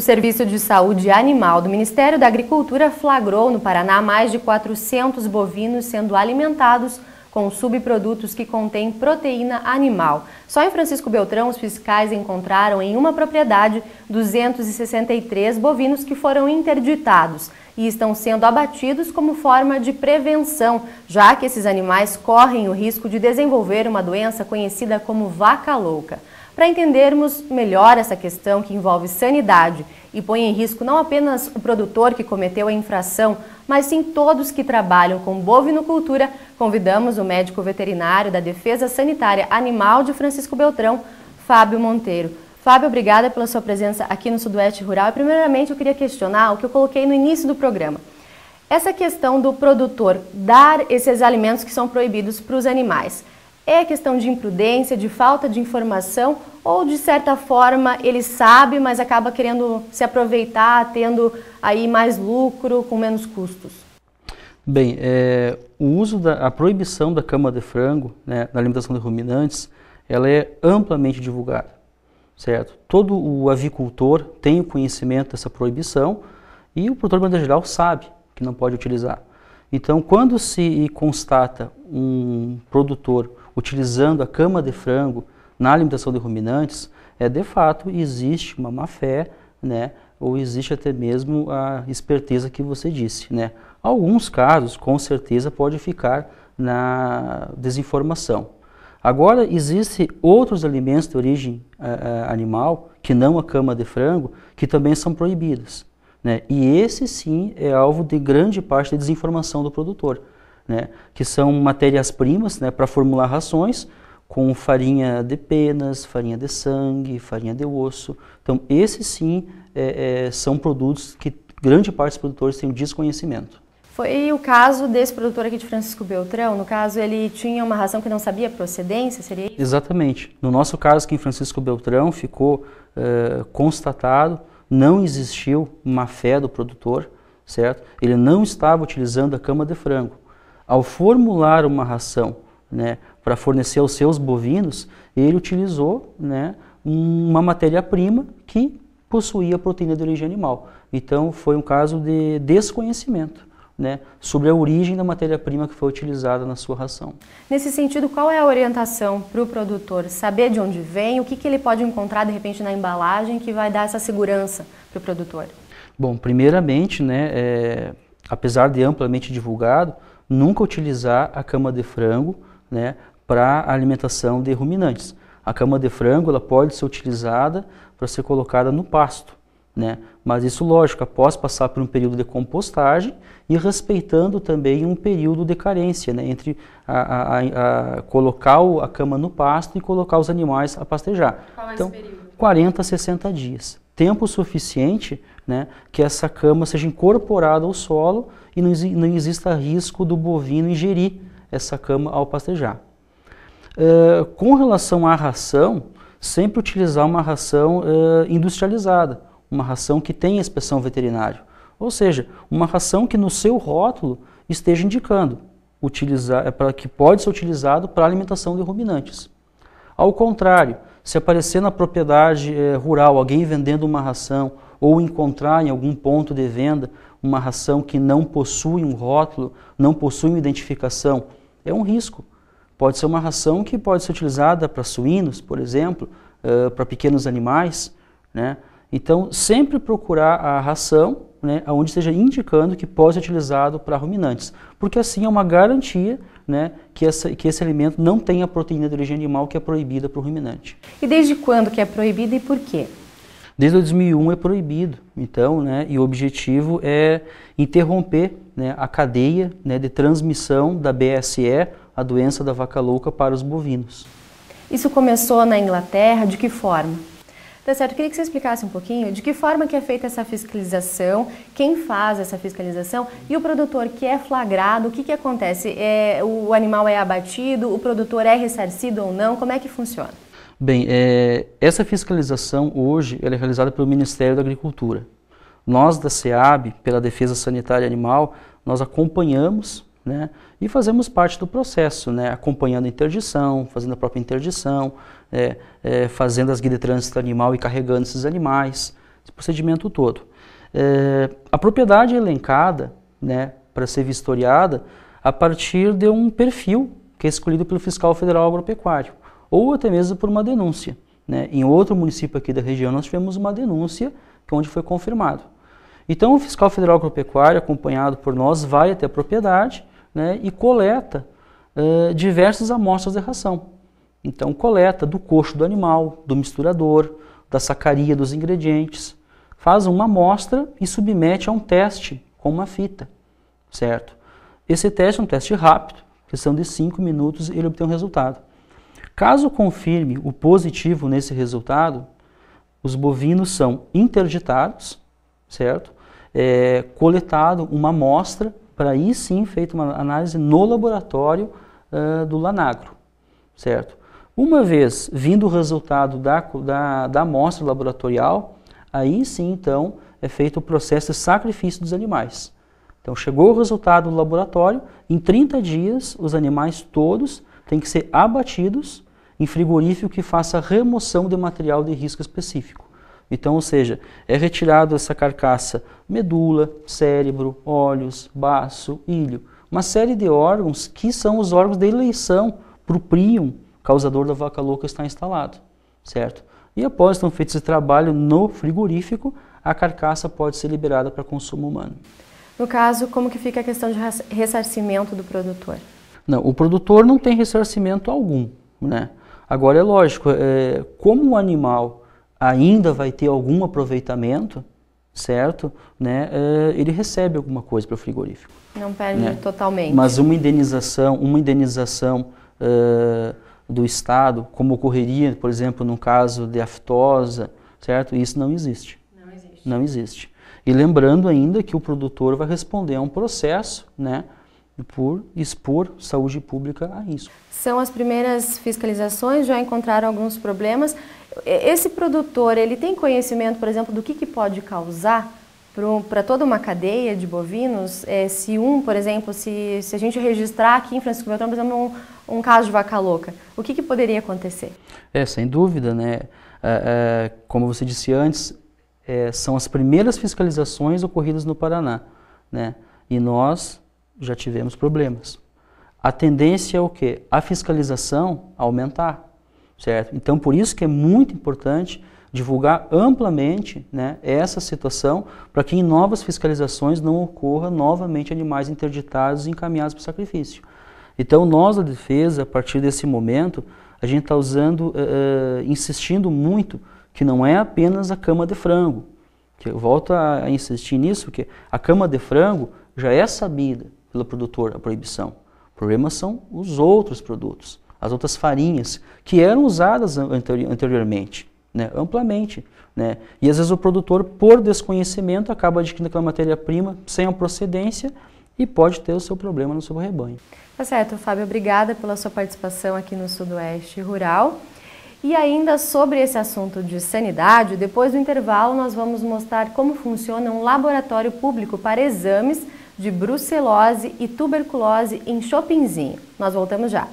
Serviço de Saúde Animal do Ministério da Agricultura flagrou no Paraná mais de 400 bovinos sendo alimentados com subprodutos que contêm proteína animal. Só em Francisco Beltrão, os fiscais encontraram em uma propriedade 263 bovinos que foram interditados e estão sendo abatidos como forma de prevenção, já que esses animais correm o risco de desenvolver uma doença conhecida como vaca louca. Para entendermos melhor essa questão que envolve sanidade e põe em risco não apenas o produtor que cometeu a infração, mas sim todos que trabalham com bovinocultura, convidamos o médico veterinário da Defesa Sanitária Animal de Francisco Beltrão, Fábio Monteiro. Fábio, obrigada pela sua presença aqui no Sudoeste Rural. E, primeiramente, eu queria questionar o que eu coloquei no início do programa. Essa questão do produtor dar esses alimentos que são proibidos para os animais. É questão de imprudência, de falta de informação ou, de certa forma, ele sabe, mas acaba querendo se aproveitar, tendo aí mais lucro, com menos custos? Bem, a proibição da cama de frango, né, na alimentação de ruminantes, ela é amplamente divulgada, certo? Todo o avicultor tem o conhecimento dessa proibição e o produtor, de maneira geral, sabe que não pode utilizar. Então, quando se constata um produtor utilizando a cama de frango na alimentação de ruminantes, de fato existe uma má-fé, né, ou existe até mesmo a esperteza que você disse, né. Alguns casos, com certeza, pode ficar na desinformação. Agora, existem outros alimentos de origem animal, que não a cama de frango, que também são proibidos, né, e esse sim é alvo de grande parte da desinformação do produtor, né, que são matérias-primas, né, para formular rações com farinha de penas, farinha de sangue, farinha de osso. Então, esses sim são produtos que grande parte dos produtores têm desconhecimento. Foi o caso desse produtor aqui de Francisco Beltrão? No caso, ele tinha uma ração que não sabia a procedência, seria isso? Exatamente. No nosso caso aqui em Francisco Beltrão, ficou constatado, não existiu má-fé do produtor, certo? Ele não estava utilizando a cama de frango. Ao formular uma ração, né, para fornecer aos seus bovinos, ele utilizou, né, uma matéria-prima que possuía proteína de origem animal. Então, foi um caso de desconhecimento, né, sobre a origem da matéria-prima que foi utilizada na sua ração. Nesse sentido, qual é a orientação para o produtor? Saber de onde vem, o que ele pode encontrar, de repente, na embalagem que vai dar essa segurança para o produtor? Bom, primeiramente, né, apesar de amplamente divulgado, nunca utilizar a cama de frango, né, para alimentação de ruminantes. A cama de frango ela pode ser utilizada para ser colocada no pasto, né, mas isso, lógico, após passar por um período de compostagem e respeitando também um período de carência, né, entre colocar a cama no pasto e colocar os animais a pastejar. Qual é então, esse período? 40 a 60 dias. Tempo suficiente, né, que essa cama seja incorporada ao solo e não exista risco do bovino ingerir essa cama ao pastejar. Com relação à ração, sempre utilizar uma ração industrializada, uma ração que tenha inspeção veterinária, ou seja, uma ração que no seu rótulo esteja indicando que pode ser utilizado para alimentação de ruminantes. Ao contrário, se aparecer na propriedade rural alguém vendendo uma ração ou encontrar em algum ponto de venda uma ração que não possui um rótulo, não possui uma identificação, é um risco. Pode ser uma ração que pode ser utilizada para suínos, por exemplo, para pequenos animais, né? Então, sempre procurar a ração, né, onde esteja indicando que pode ser utilizado para ruminantes, porque assim é uma garantia, né, que esse alimento não tem a proteína de origem animal que é proibida para o ruminante. E desde quando que é proibido e por quê? Desde 2001 é proibido, então, né, e o objetivo é interromper, né, a cadeia, né, de transmissão da BSE, a doença da vaca louca, para os bovinos. Isso começou na Inglaterra, de que forma? Tá certo, eu queria que você explicasse um pouquinho de que forma que é feita essa fiscalização, quem faz essa fiscalização e o produtor que é flagrado, o que acontece? O animal é abatido, o produtor é ressarcido ou não? Como é que funciona? Bem, essa fiscalização hoje ela é realizada pelo Ministério da Agricultura. Nós da SEAB, pela Defesa Sanitária Animal, nós acompanhamos, né, e fazemos parte do processo, né, acompanhando a interdição, fazendo a própria interdição, fazendo as guias de trânsito animal e carregando esses animais, esse procedimento todo. A propriedade é elencada, né, para ser vistoriada a partir de um perfil que é escolhido pelo fiscal federal agropecuário, ou até mesmo por uma denúncia, né? Em outro município aqui da região nós tivemos uma denúncia onde foi confirmado. Então o fiscal federal agropecuário, acompanhado por nós, vai até a propriedade, né, e coleta diversas amostras de ração. Então coleta do coxo do animal, do misturador, da sacaria dos ingredientes, faz uma amostra e submete a um teste com uma fita, certo? Esse teste é um teste rápido, questão de 5 minutos ele obtém um resultado. Caso confirme o positivo nesse resultado, os bovinos são interditados, certo? Coletado uma amostra para aí sim feita uma análise no laboratório do Lanagro, certo? Uma vez vindo o resultado da amostra laboratorial, aí sim então é feito o processo de sacrifício dos animais. Então chegou o resultado do laboratório, em 30 dias os animais todos têm que ser abatidos em frigorífico que faça remoção de material de risco específico. Então, ou seja, é retirado essa carcaça medula, cérebro, olhos, baço, ilho, uma série de órgãos que são os órgãos de eleição para o prion causador da vaca louca estar instalado, certo? E após então feito esse trabalho no frigorífico, a carcaça pode ser liberada para consumo humano. No caso, como que fica a questão de ressarcimento do produtor? Não, o produtor não tem ressarcimento algum, né? Agora é lógico, como o animal ainda vai ter algum aproveitamento, certo? Né? Ele recebe alguma coisa para o frigorífico. Não perde, né, totalmente. Mas uma indenização do Estado, como ocorreria, por exemplo, no caso de aftosa, certo? Isso não existe. Não existe. Não existe. E lembrando ainda que o produtor vai responder a um processo, né, por expor saúde pública a risco. São as primeiras fiscalizações, já encontraram alguns problemas. Esse produtor, ele tem conhecimento, por exemplo, do que pode causar para toda uma cadeia de bovinos? Se por exemplo, se a gente registrar aqui em Francisco Beltrão, por exemplo, um caso de vaca louca, o que poderia acontecer? Sem dúvida, né? Como você disse antes, são as primeiras fiscalizações ocorridas no Paraná, né? E nós já tivemos problemas. A tendência é o quê? A fiscalização aumentar, certo? Então, por isso que é muito importante divulgar amplamente, né, essa situação para que em novas fiscalizações não ocorra novamente animais interditados e encaminhados para o sacrifício. Então, nós da defesa, a partir desse momento, a gente está insistindo muito que não é apenas a cama de frango. Que eu volto a insistir nisso, que a cama de frango já é sabida pelo produtor, a proibição. O problema são os outros produtos, as outras farinhas, que eram usadas anteriormente, né, amplamente. Né? E às vezes o produtor, por desconhecimento, acaba adquirindo aquela matéria-prima sem a procedência e pode ter o seu problema no seu rebanho. Tá certo, Fábio, obrigada pela sua participação aqui no Sudoeste Rural. E ainda sobre esse assunto de sanidade, depois do intervalo nós vamos mostrar como funciona um laboratório público para exames de brucelose e tuberculose em Chopinzinho. Nós voltamos já.